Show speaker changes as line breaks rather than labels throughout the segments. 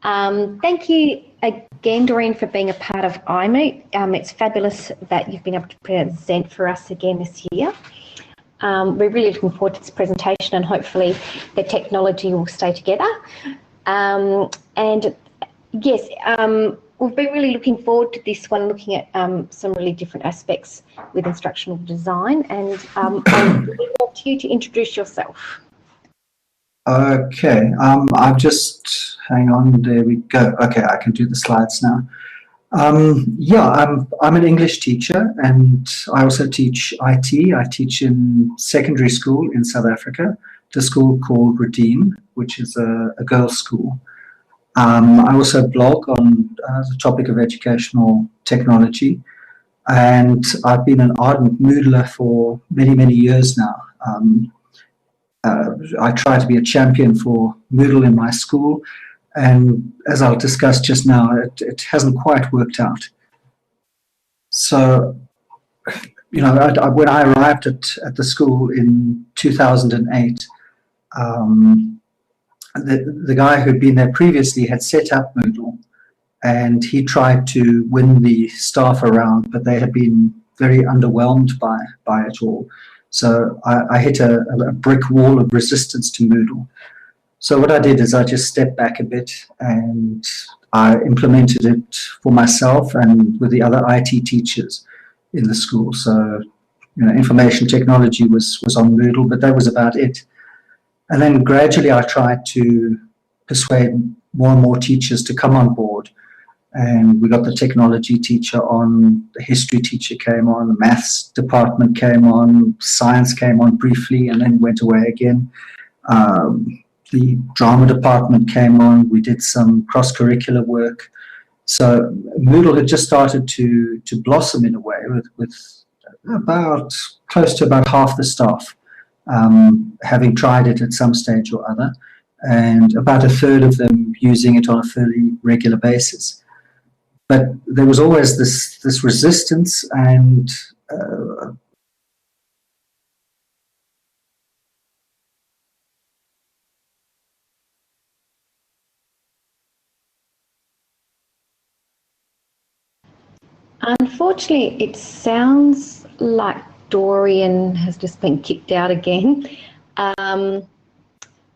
Thank you again, Dorian, for being a part of iMoot. It's fabulous that you've been able to present for us again this year. We're really looking forward to this presentation, and hopefully the technology will stay together. And yes, we've been really looking forward to this one, looking at some really different aspects with instructional design. And I'll want you to introduce yourself.
Okay, I've just, hang on, there we go. Okay, I can do the slides now. Yeah, I'm an English teacher, and I also teach IT. I teach in secondary school in South Africa, the school called Redeem, which is a girls' school. I also blog on the topic of educational technology, and I've been an ardent Moodler for many, many years now. I try to be a champion for Moodle in my school, and as I'll discuss just now, it hasn't quite worked out. So, you know, when I arrived at the school in 2008, the guy who'd been there previously had set up Moodle, and he tried to win the staff around, but they had been very underwhelmed by it all. So I hit a brick wall of resistance to Moodle. So what I did is I just stepped back a bit, and I implemented it for myself and with the other IT teachers in the school. So, you know, information technology was on Moodle, but that was about it. And then gradually I tried to persuade more and more teachers to come on board. And we got the technology teacher on, the history teacher came on, the maths department came on, science came on briefly and then went away again. The drama department came on, we did some cross-curricular work. So Moodle had just started to blossom in a way with about close to about half the staff having tried it at some stage or other, and about a third of them using it on a fairly regular basis. But there was always this resistance, and
Unfortunately, it sounds like Dorian has just been kicked out again.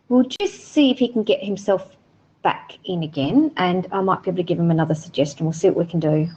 We'll just see if he can get himself back in again, and I might be able to give him another suggestion. We'll see what we can do.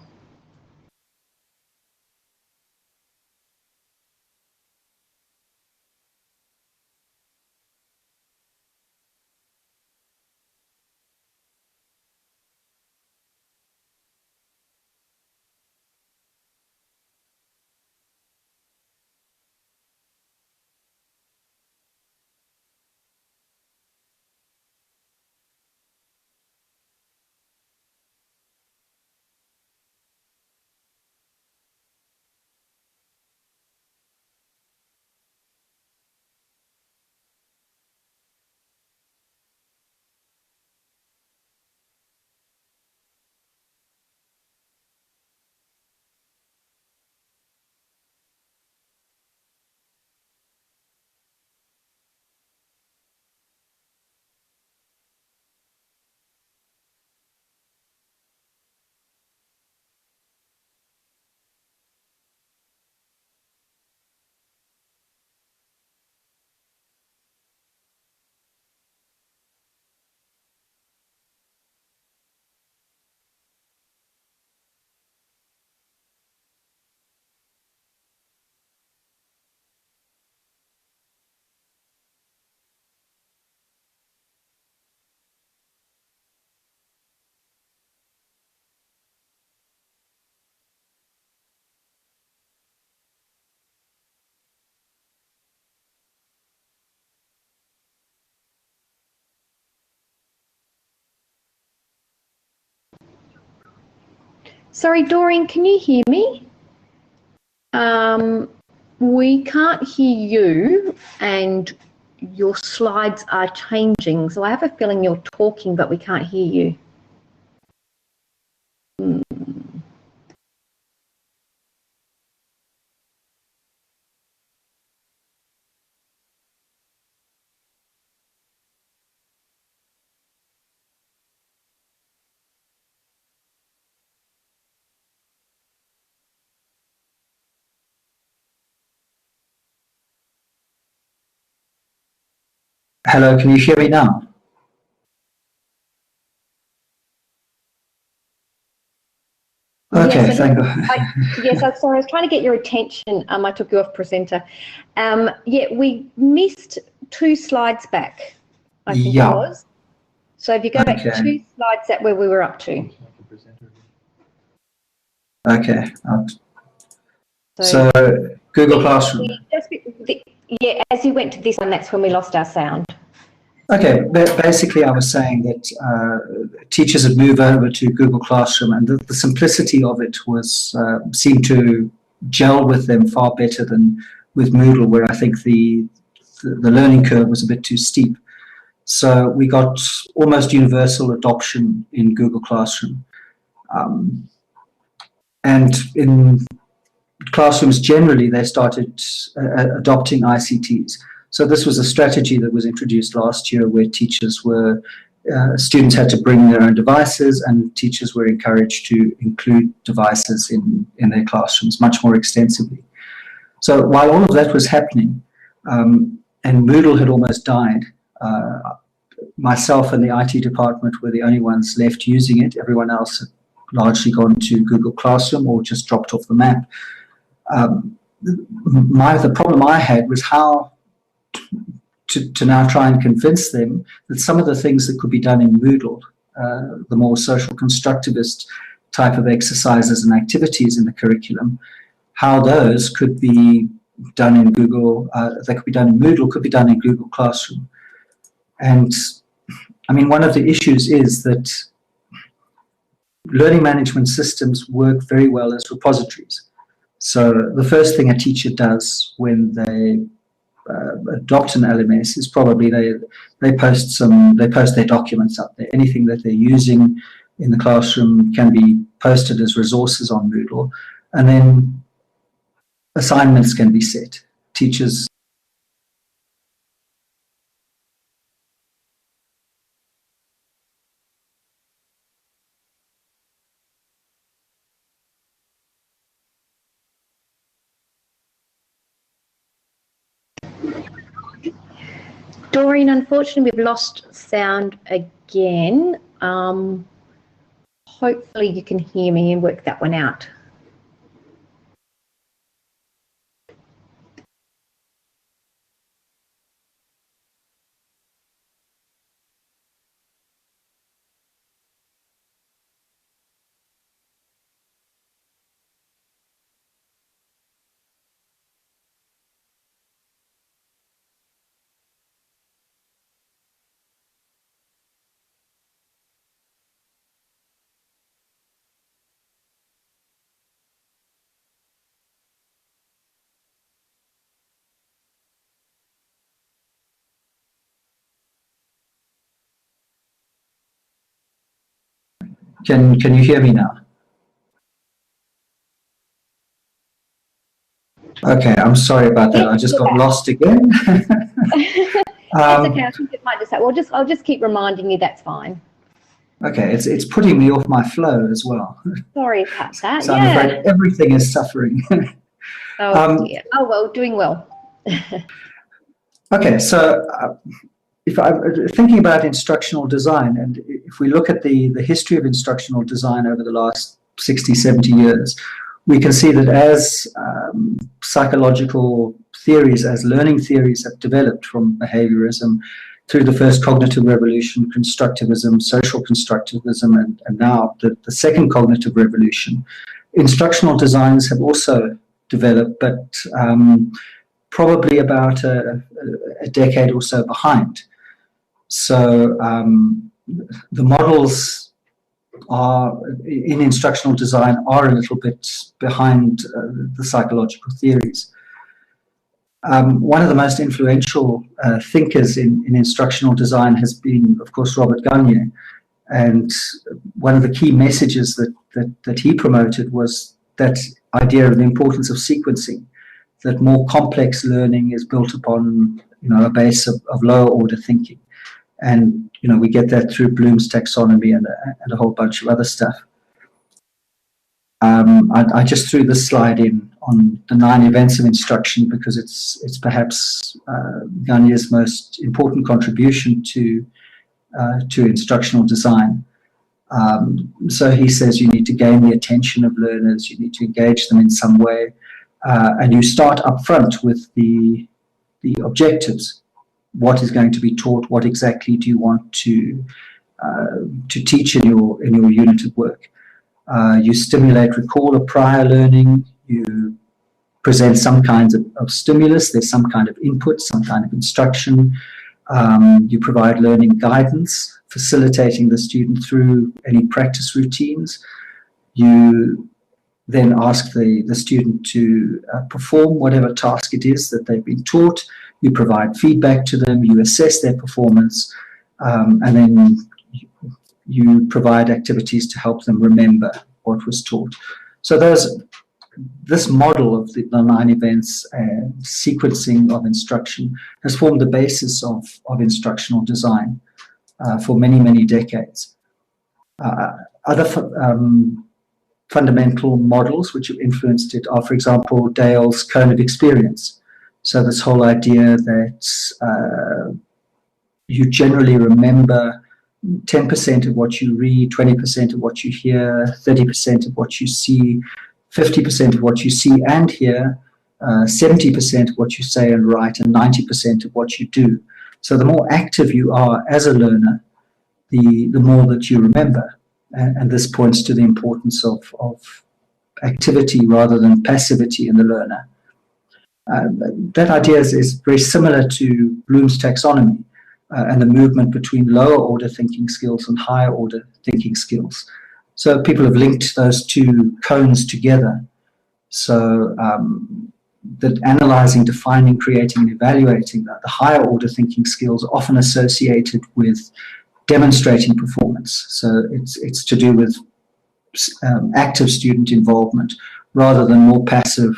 Sorry, Dorian, can you hear me? We can't hear you, and your slides are changing. So I have a feeling you're talking, but we can't hear you.
Hello, can you hear me now? Okay,
yes,
thank you.
Yes, I'm sorry, I was trying to get your attention. I took you off presenter. Yeah, we missed 2 slides back, I think it was. So if you go back 2 slides, that's where we were up to.
Okay. So Google Classroom.
Yeah, as you went to this one, that's when we lost our sound.
Okay, basically I was saying that teachers had moved over to Google Classroom, and the simplicity of it was seemed to gel with them far better than with Moodle, where I think the learning curve was a bit too steep. So we got almost universal adoption in Google Classroom. And in classrooms generally, they started adopting ICTs. So this was a strategy that was introduced last year where students had to bring their own devices, and teachers were encouraged to include devices in their classrooms much more extensively. So while all of that was happening, and Moodle had almost died, myself and the IT department were the only ones left using it. Everyone else had largely gone to Google Classroom or just dropped off the map. The problem I had was how to now try and convince them that some of the things that could be done in Moodle, the more social constructivist type of exercises and activities in the curriculum, how those could be done in Google, they could be done in Moodle, could be done in Google Classroom. And I mean, one of the issues is that learning management systems work very well as repositories. So the first thing a teacher does when they adopt an LMS is probably they post their documents up there. Anything that they're using in the classroom can be posted as resources on Moodle, and then assignments can be set. Teachers
Dorian, unfortunately, we've lost sound again. Hopefully you can hear me and work that one out.
can you hear me now? Okay, I'm sorry about that. I just got lost again.
That's okay. I think it might just happen. I'll just keep reminding you. That's fine.
Okay, it's putting me off my flow as well.
Sorry about that.
So I'm afraid everything is suffering.
Oh well, doing well.
Okay, so if I'm thinking about instructional design, and if we look at the history of instructional design over the last 60, 70 years, we can see that as psychological theories, as learning theories have developed from behaviorism through the first cognitive revolution, constructivism, social constructivism, and now the second cognitive revolution, instructional designs have also developed, but probably about a decade or so behind. So the models in instructional design are a little bit behind the psychological theories. One of the most influential thinkers in instructional design has been, of course, Robert Gagne. And one of the key messages that he promoted was that idea of the importance of sequencing, that more complex learning is built upon a base of lower order thinking. And we get that through Bloom's taxonomy and a whole bunch of other stuff. I just threw this slide in on the 9 events of instruction because it's perhaps Gagne's most important contribution to instructional design. So he says you need to gain the attention of learners, you need to engage them in some way, and you start up front with the objectives. What is going to be taught? What exactly do you want to teach in your unit of work? You stimulate recall of prior learning. You present some kinds of stimulus. There's some kind of input, some kind of instruction. You provide learning guidance, facilitating the student through any practice routines. You then ask the student to perform whatever task it is that they've been taught. You provide feedback to them. You assess their performance, and then you provide activities to help them remember what was taught. So this model of the 9 events and sequencing of instruction has formed the basis of instructional design for many, many decades. Other fundamental models which have influenced it are, for example, Dale's cone of experience. So this whole idea that you generally remember 10% of what you read, 20% of what you hear, 30% of what you see, 50% of what you see and hear, 70% of what you say and write, and 90% of what you do. So the more active you are as a learner, the more that you remember. And this points to the importance of activity rather than passivity in the learner. That idea is very similar to Bloom's taxonomy and the movement between lower order thinking skills and higher order thinking skills. So people have linked those two cones together. So that analyzing, defining, creating, and evaluating the higher order thinking skills are often associated with demonstrating performance. So it's to do with active student involvement rather than more passive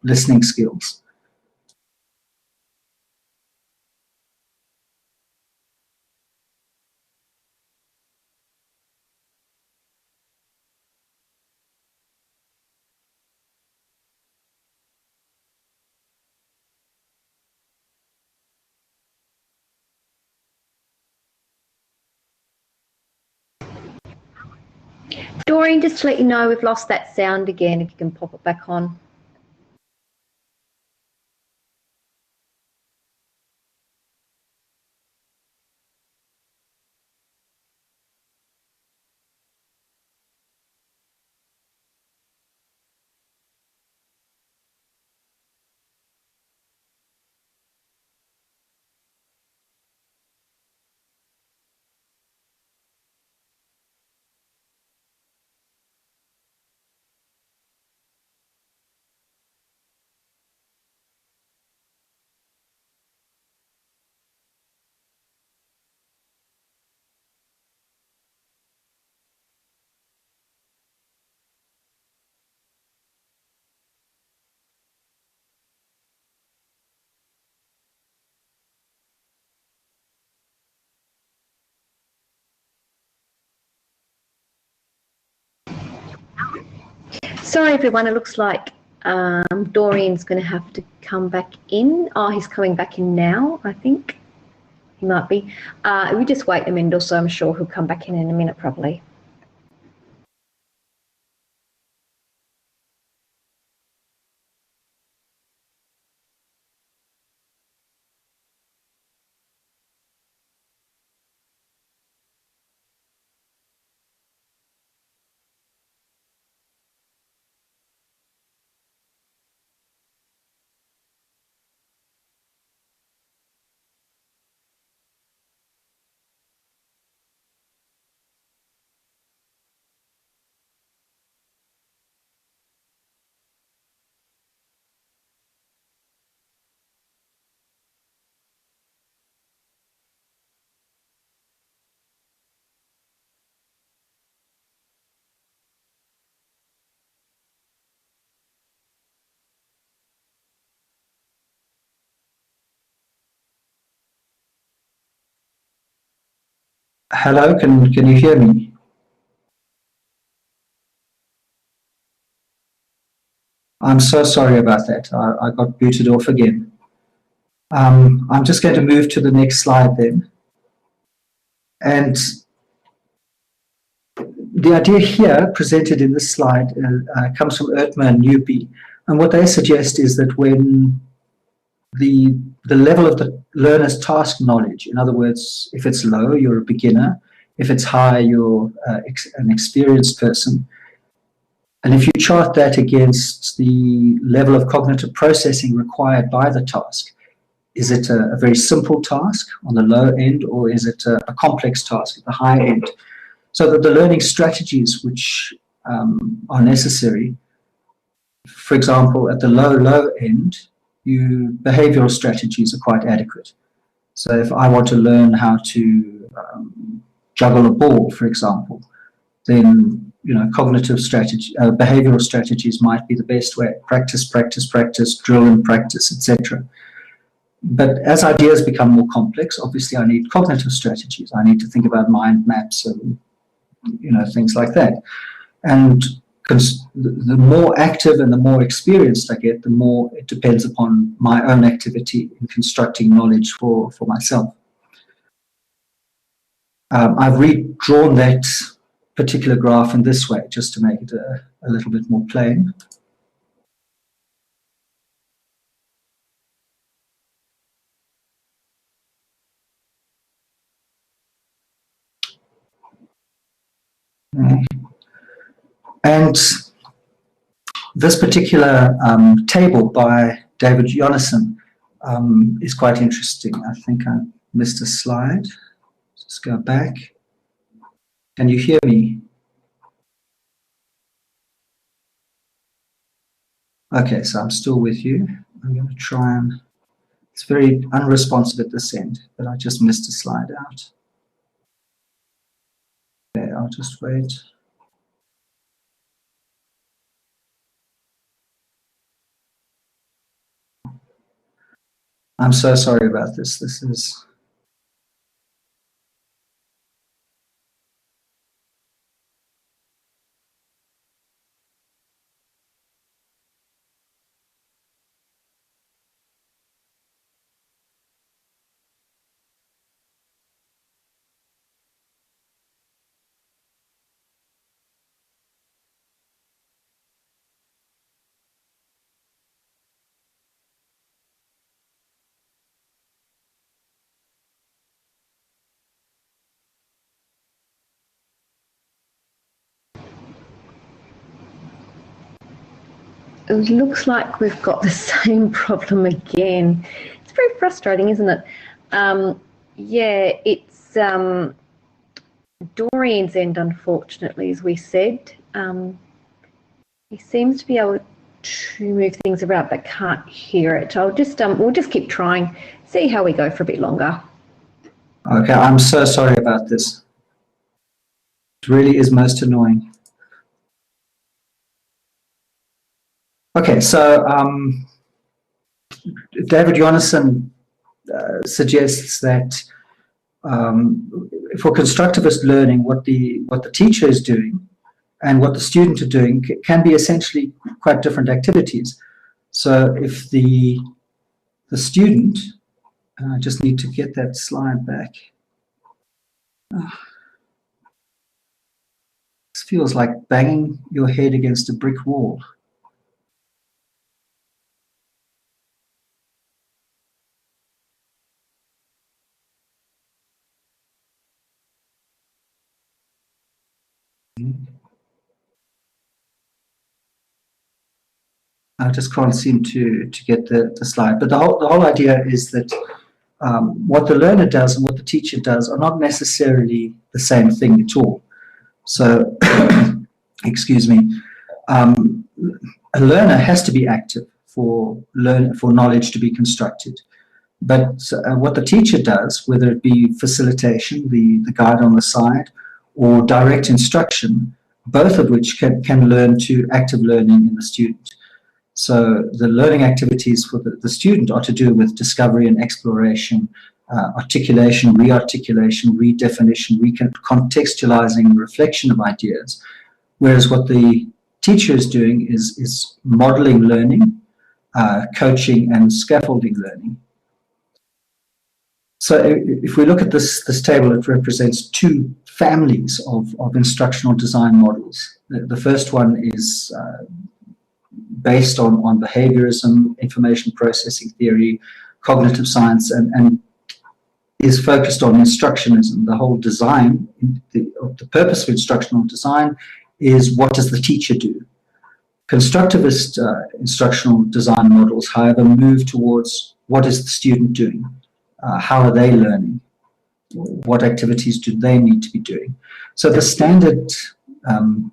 listening skills.
Dorian, just to let you know, we've lost that sound again, if you can pop it back on. Sorry, everyone. It looks like Dorian's going to have to come back in. Oh, he's coming back in now, I think. He might be. We just wait a minute or so. I'm sure he'll come back in a minute, probably.
Hello, can you hear me? I'm so sorry about that. I got booted off again. I'm just going to move to the next slide then. And the idea here presented in this slide comes from Ertmer and Newby. And what they suggest is that when the level of the learner's task knowledge, in other words, if it's low, you're a beginner. If it's high, you're an experienced person. And if you chart that against the level of cognitive processing required by the task, is it a very simple task on the low end, or is it a complex task at the high end? So that the learning strategies which are necessary, for example, at the low end, behavioral strategies are quite adequate. So if I want to learn how to juggle a ball, for example, then cognitive strategy, behavioral strategies might be the best way. Practice, practice, practice, drill and practice, etc. But as ideas become more complex, obviously I need cognitive strategies. I need to think about mind maps and things like that. And the more active and the more experienced I get, the more it depends upon my own activity in constructing knowledge for myself. I've redrawn that particular graph in this way, just to make it a little bit more plain. And this particular table by David Jonasson is quite interesting. I think I missed a slide. Let's go back. Can you hear me? Okay, so I'm still with you. I'm going to try and... It's very unresponsive at this end, but I just missed a slide out. Okay, I'll just wait. I'm so sorry about this. This is...
It looks like we've got the same problem again. It's very frustrating, isn't it? Yeah, it's Dorian's end, unfortunately, as we said. He seems to be able to move things around but can't hear it. I'll just we'll just keep trying, see how we go for a bit longer.
Okay, I'm so sorry about this. It really is most annoying. Okay, so David Jonasson suggests that for constructivist learning, what the teacher is doing and what the student are doing can be essentially quite different activities. So if the student, I just need to get that slide back. This feels like banging your head against a brick wall. I just can't seem to get the slide. But the whole idea is that what the learner does and what the teacher does are not necessarily the same thing at all. So, excuse me, a learner has to be active for knowledge to be constructed. But what the teacher does, whether it be facilitation, the guide on the side, or direct instruction, both of which can learn to active learning in the student. So the learning activities for the student are to do with discovery and exploration, articulation, rearticulation, redefinition, recontextualizing, and reflection of ideas. Whereas what the teacher is doing is modeling learning, coaching, and scaffolding learning. So if we look at this table, it represents two families of instructional design models. The first one is based on behaviorism, information processing theory, cognitive science, and is focused on instructionism. The whole design, the purpose of instructional design is what does the teacher do? Constructivist instructional design models, however, move towards what is the student doing? How are they learning? What activities do they need to be doing? So the standard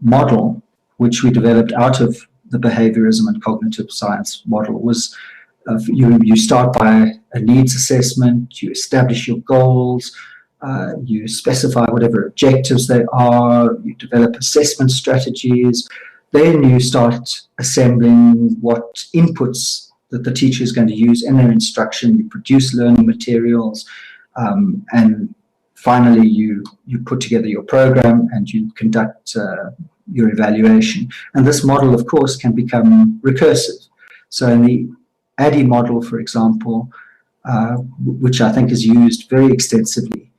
model, which we developed out of the behaviorism and cognitive science model, was you start by a needs assessment, you establish your goals, you specify whatever objectives they are, you develop assessment strategies, then you start assembling what inputs that the teacher is going to use in their instruction, you produce learning materials, and finally you put together your program and you conduct your evaluation. And this model, of course, can become recursive. So in the ADDIE model, for example, which I think is used very extensively,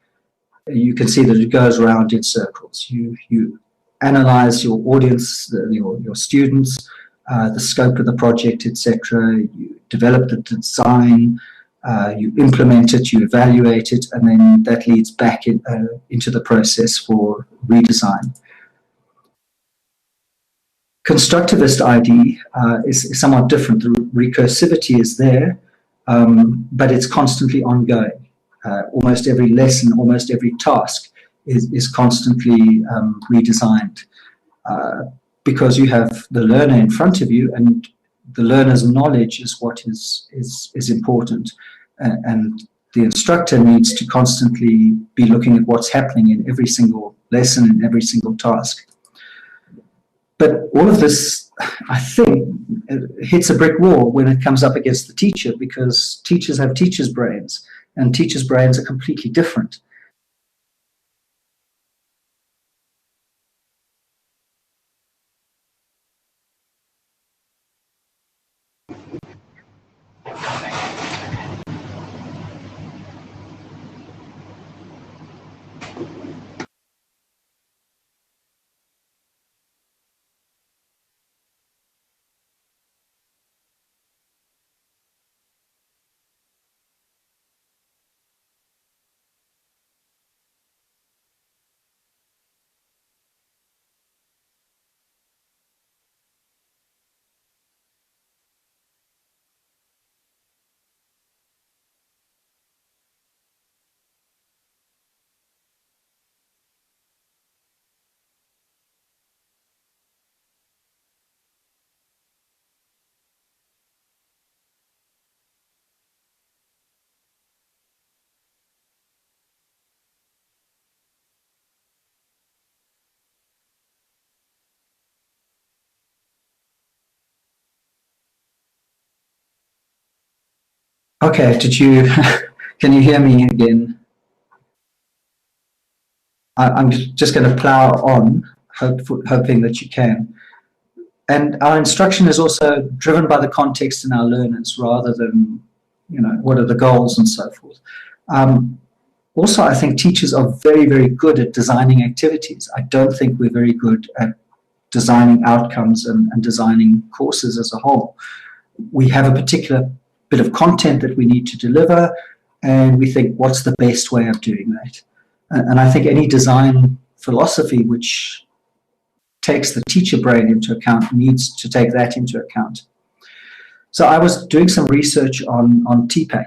you can see that it goes around in circles. You analyze your audience, your students, the scope of the project, etc. You develop the design, you implement it, you evaluate it, and then that leads back into the process for redesign. Constructivist ID is somewhat different. The recursivity is there, but it's constantly ongoing. Almost every lesson, almost every task is constantly redesigned because you have the learner in front of you, and the learner's knowledge is what is important. And the instructor needs to constantly be looking at what's happening in every single lesson, in every single task. But all of this, I think, hits a brick wall when it comes up against the teacher, because teachers have teachers' brains, and teachers' brains are completely different. Okay, can you hear me again? I'm just going to plow on, hoping that you can. And our instruction is also driven by the context in our learners rather than, what are the goals and so forth. Also, I think teachers are very, very good at designing activities. I don't think we're very good at designing outcomes and designing courses as a whole. We have a particular bit of content that we need to deliver, and we think, what's the best way of doing that? And I think any design philosophy which takes the teacher brain into account needs to take that into account. So I was doing some research on TPAC.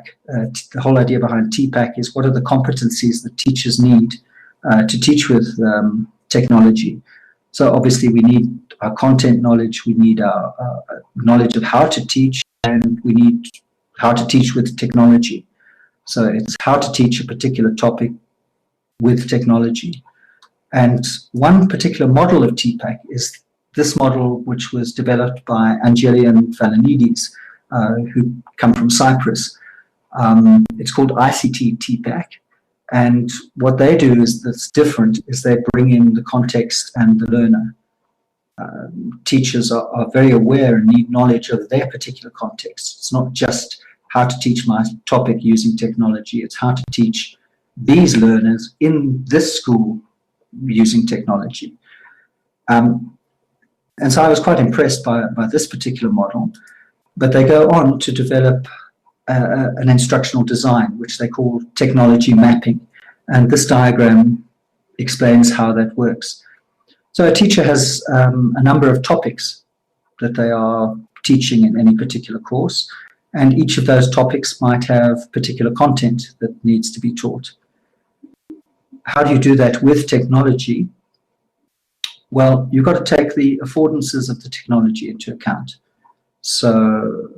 The whole idea behind TPAC is what are the competencies that teachers need to teach with technology. So obviously we need our content knowledge, we need our knowledge of how to teach, and we need how to teach with technology. So it's how to teach a particular topic with technology. And one particular model of TPAC is this model, which was developed by Angeli and Falanidis, who come from Cyprus. It's called ICT TPAC. And what they do is that's different is they bring in the context and the learner. teachers are very aware and need knowledge of their particular context. It's not just how to teach my topic using technology, it's how to teach these learners in this school using technology. And so I was quite impressed by this particular model, but they go on to develop an instructional design, which they call technology mapping. And this diagram explains how that works. So a teacher has a number of topics that they are teaching in any particular course, and each of those topics might have particular content that needs to be taught. How do you do that with technology? Well, you've got to take the affordances of the technology into account. So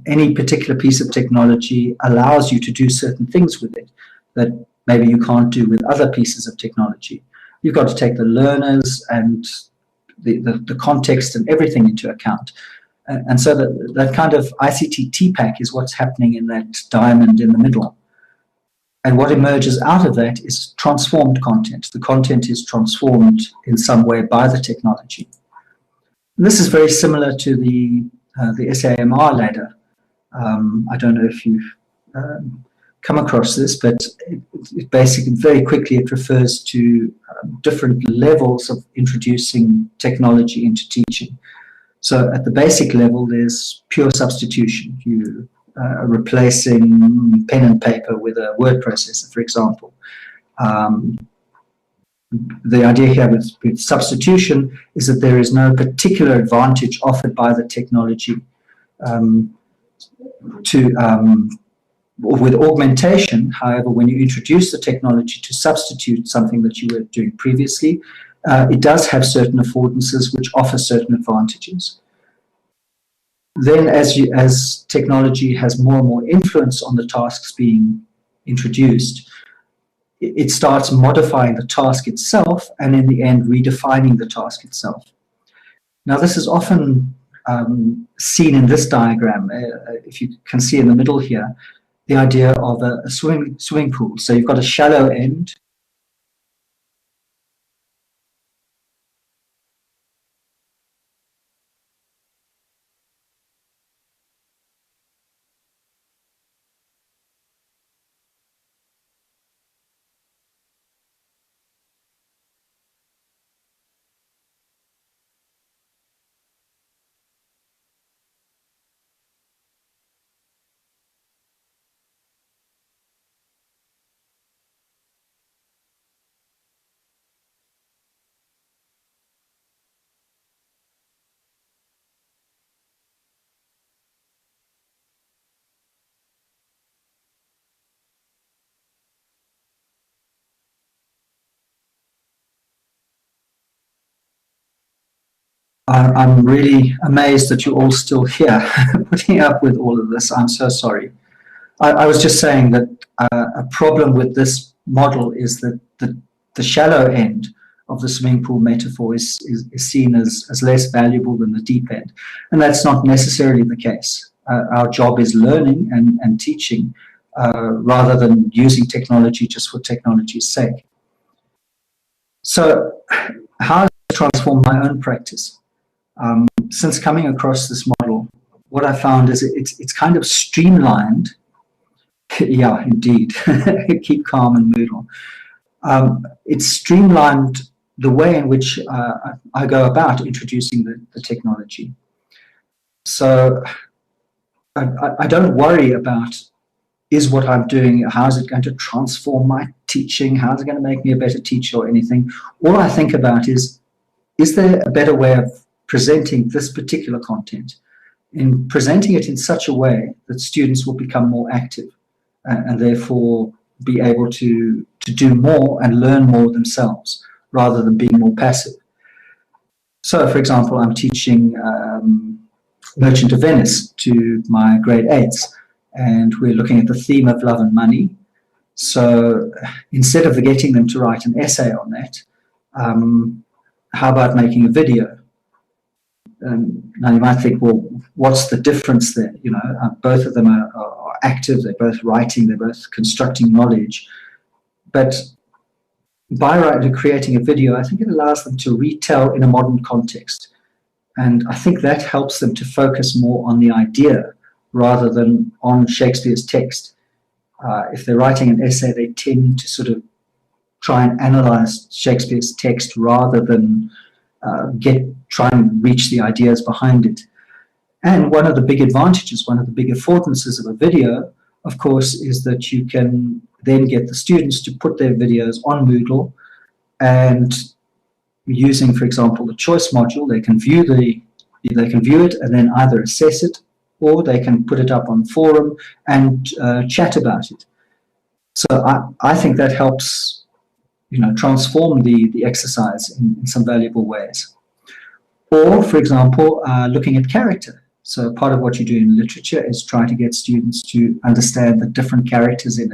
any particular piece of technology allows you to do certain things with it that maybe you can't do with other pieces of technology. You've got to take the learners and the context and everything into account. And so that kind of ICT TPAC is what's happening in that diamond in the middle. And what emerges out of that is transformed content. The content is transformed in some way by the technology. And this is very similar to the SAMR ladder. I don't know if you've come across this, but it basically, very quickly, it refers to different levels of introducing technology into teaching. So at the basic level, there's pure substitution. You replacing pen and paper with a word processor, for example. The idea here with substitution is that there is no particular advantage offered by the technology with augmentation. However, when you introduce the technology to substitute something that you were doing previously, it does have certain affordances which offer certain advantages. Then as technology has more and more influence on the tasks being introduced, it starts modifying the task itself and in the end redefining the task itself. Now this is often seen in this diagram, if you can see in the middle here, the idea of a swimming pool. So you've got a shallow end. I'm really amazed that you're all still here putting up with all of this. I'm so sorry. I was just saying that a problem with this model is that the shallow end of the swimming pool metaphor is seen as less valuable than the deep end. And that's not necessarily the case. Our job is learning and teaching rather than using technology just for technology's sake. So how does it transform my own practice? Since coming across this model, what I found is it's kind of streamlined. Yeah, indeed. Keep calm in Moodle. It's streamlined the way in which I go about introducing the technology. So I don't worry about, is what I'm doing, how is it going to transform my teaching, how is it going to make me a better teacher or anything. All I think about is there a better way of presenting this particular content, in presenting it in such a way that students will become more active and therefore be able to do more and learn more themselves rather than being more passive. So, for example, I'm teaching Merchant of Venice to my grade 8s, and we're looking at the theme of love and money. So instead of getting them to write an essay on that, how about making a video? Now you might think, well, what's the difference there? You know, both of them are active, they're both writing, they're both constructing knowledge. But by creating a video, I think it allows them to retell in a modern context. And I think that helps them to focus more on the idea rather than on Shakespeare's text. If they're writing an essay, they tend to sort of try and analyze Shakespeare's text rather than try and reach the ideas behind it. And one of the big advantages, one of the big affordances of a video, of course, is that you can then get the students to put their videos on Moodle, and using, for example, the choice module, they can view it and then either assess it, or they can put it up on forum and chat about it. So I think that helps, transform the exercise in some valuable ways. Or, for example, looking at character. So part of what you do in literature is try to get students to understand that different characters in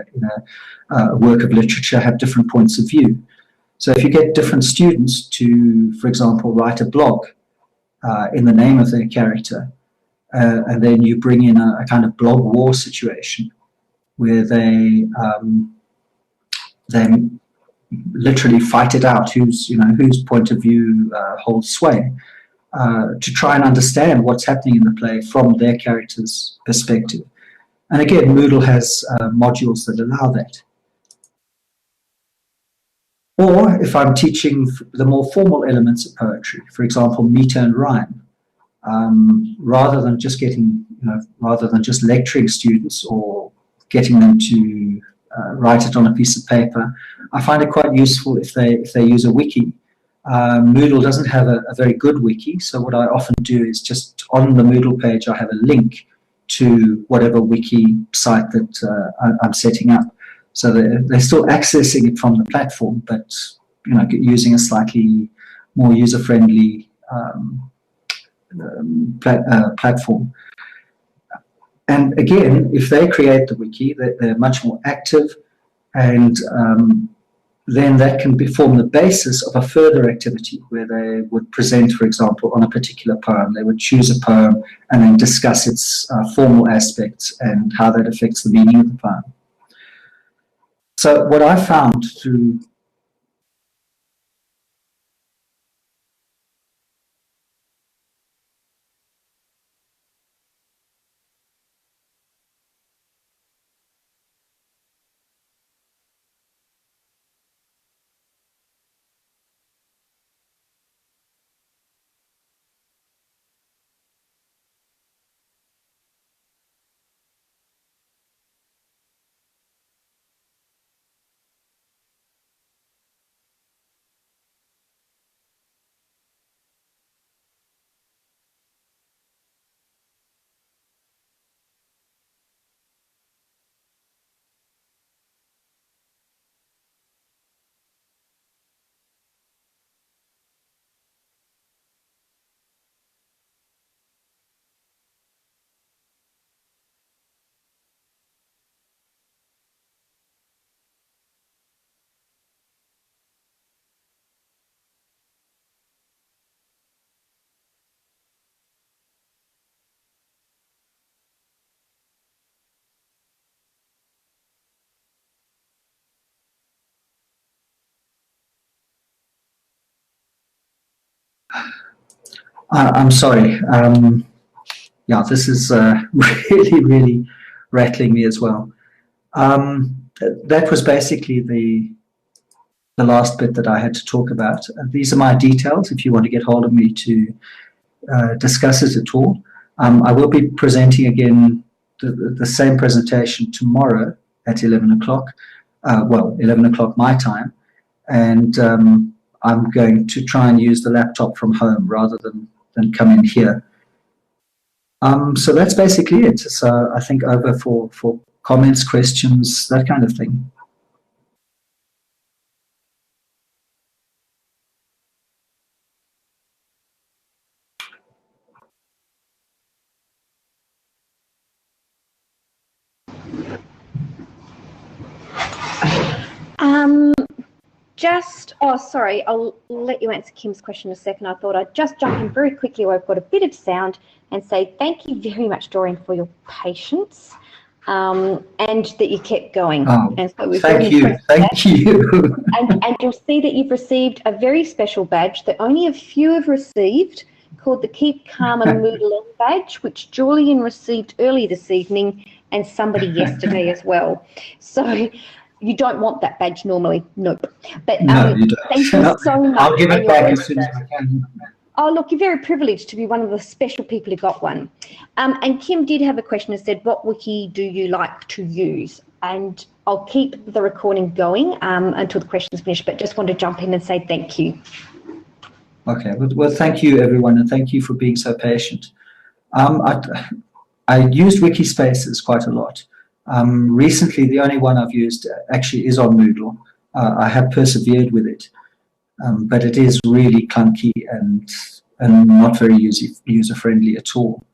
a work of literature have different points of view. So if you get different students to, for example, write a blog in the name of their character, and then you bring in a kind of blog war situation where they literally fight it out, whose point of view holds sway, to try and understand what's happening in the play from their character's perspective. And again, Moodle has modules that allow that. Or if I'm teaching the more formal elements of poetry, for example, meter and rhyme, rather than just lecturing students or getting them to write it on a piece of paper, I find it quite useful if they use a wiki. Moodle doesn't have a very good wiki, so what I often do is just on the Moodle page I have a link to whatever wiki site that I'm setting up. So they're still accessing it from the platform, but using a slightly more user-friendly platform. And again, if they create the wiki, they're much more active, and then that can form the basis of a further activity where they would present, for example, on a particular poem. They would choose a poem and then discuss its formal aspects and how that affects the meaning of the poem. So what I found through I'm sorry. Yeah, this is really, really rattling me as well. That was basically the last bit that I had to talk about. These are my details if you want to get hold of me to discuss it at all. I will be presenting again the same presentation tomorrow at 11 o'clock. 11 o'clock my time. And I'm going to try and use the laptop from home rather than come in here. So that's basically it. So I think over for comments, questions, that kind of thing.
Sorry, I'll let you answer Kim's question in a second. I thought I'd just jump in very quickly where I've got a bit of sound and say thank you very much, Dorian, for your patience. and that you kept going.
Oh,
and so we're
thank you. Thank you.
And you'll see that you've received a very special badge that only a few have received, called the Keep Calm and Moodle badge, which Julian received early this evening and somebody yesterday as well. So you don't want that badge normally, nope. But
No, you don't.
thank you so much.
I'll give it back as soon as I can.
Oh, look, you're very privileged to be one of the special people who got one. And Kim did have a question and said, what wiki do you like to use? And I'll keep the recording going until the question's finished, but just want to jump in and say thank you.
Okay, well, thank you, everyone, and thank you for being so patient. I used Wikispaces quite a lot. Recently, the only one I've used actually is on Moodle. I have persevered with it, but it is really clunky and not very user-friendly at all.